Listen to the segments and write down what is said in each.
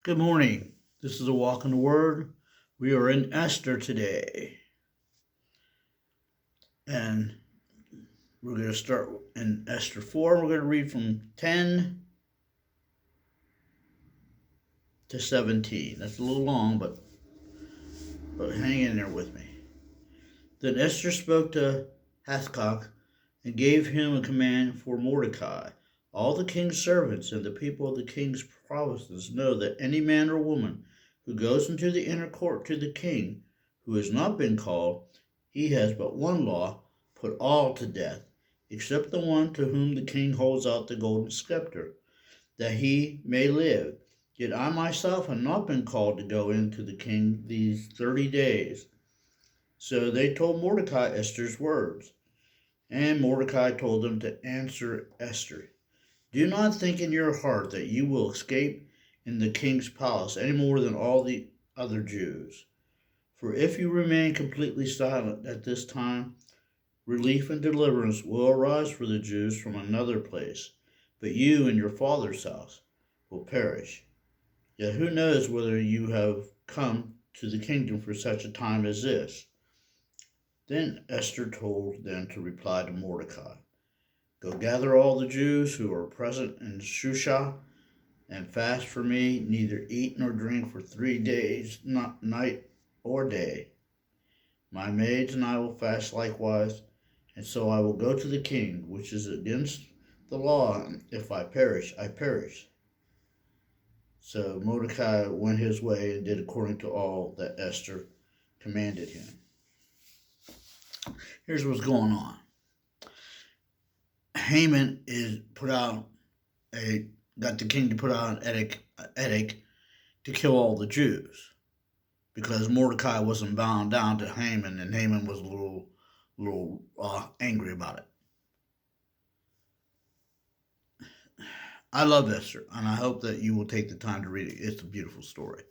Good morning. This is a walk in the Word. We are in Esther today. And we're going to start in Esther 4. We're going to read from 10 to 17. That's a little long, but hang in there with me. Then Esther spoke to Hathach and gave him a command for Mordecai. All the king's servants and the people of the king's provinces know that any man or woman who goes into the inner court to the king, who has not been called, he has but one law: put all to death, except the one to whom the king holds out the golden scepter, that he may live. Yet I myself have not been called to go in to the king these 30 days. So they told Mordecai Esther's words. And Mordecai told them to answer Esther. Do not think in your heart that you will escape in the king's palace any more than all the other Jews. For if you remain completely silent at this time, relief and deliverance will arise for the Jews from another place, but you and your father's house will perish. Yet who knows whether you have come to the kingdom for such a time as this? Then Esther told them to reply to Mordecai. Go gather all the Jews who are present in Shusha and fast for me, neither eat nor drink for 3 days, not night or day. My maids and I will fast likewise, and so I will go to the king, which is against the law. If I perish, I perish. So Mordecai went his way and did according to all that Esther commanded him. Here's what's going on. Haman got the king to put out an edict to kill all the Jews because Mordecai wasn't bound down to Haman, and Haman was a little angry about it. I love Esther, and I hope that you will take the time to read it. It's a beautiful story.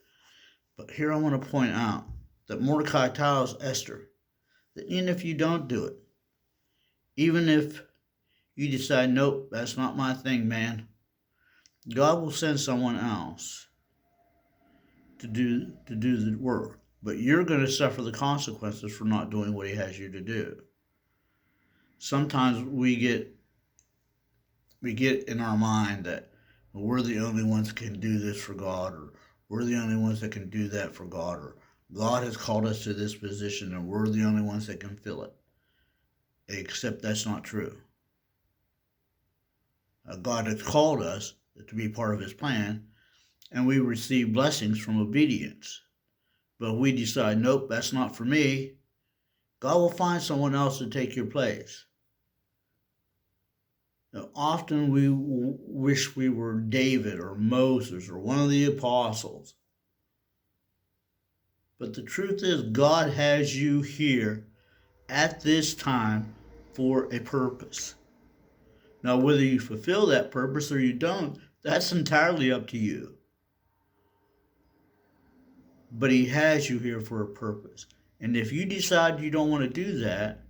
But here I want to point out that Mordecai tells Esther that even if you don't do it, even if you decide, nope, that's not my thing, man, God will send someone else to do the work. But you're going to suffer the consequences for not doing what he has you to do. Sometimes we get in our mind that we're the only ones that can do this for God, or we're the only ones that can do that for God, or God has called us to this position and we're the only ones that can fill it. Except that's not true. God has called us to be part of his plan, and we receive blessings from obedience. But if we decide, nope, that's not for me, God will find someone else to take your place. Now, often we wish we were David or Moses or one of the apostles. But the truth is, God has you here at this time for a purpose. Now, whether you fulfill that purpose or you don't, that's entirely up to you. But he has you here for a purpose. And if you decide you don't want to do that,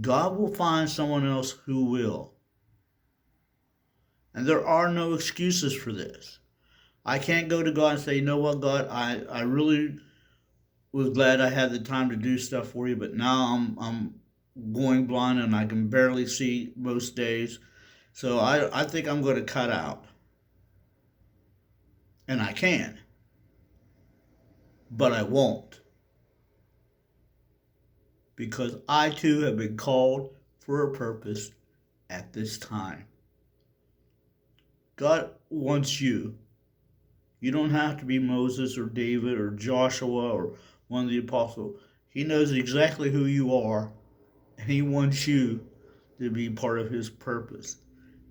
God will find someone else who will. And there are no excuses for this. I can't go to God and say, you know what, God, I really was glad I had the time to do stuff for you, but now I'm going blind and I can barely see most days. So I think I'm going to cut out. And I can. But I won't. Because I too have been called for a purpose at this time. God wants you. You don't have to be Moses or David or Joshua or one of the apostles. He knows exactly who you are, and he wants you to be part of his purpose.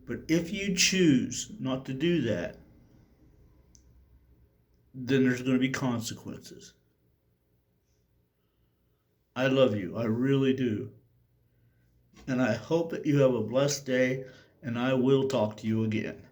But if you choose not to do that, then there's going to be consequences. I love you. I really do. And I hope that you have a blessed day, and I will talk to you again.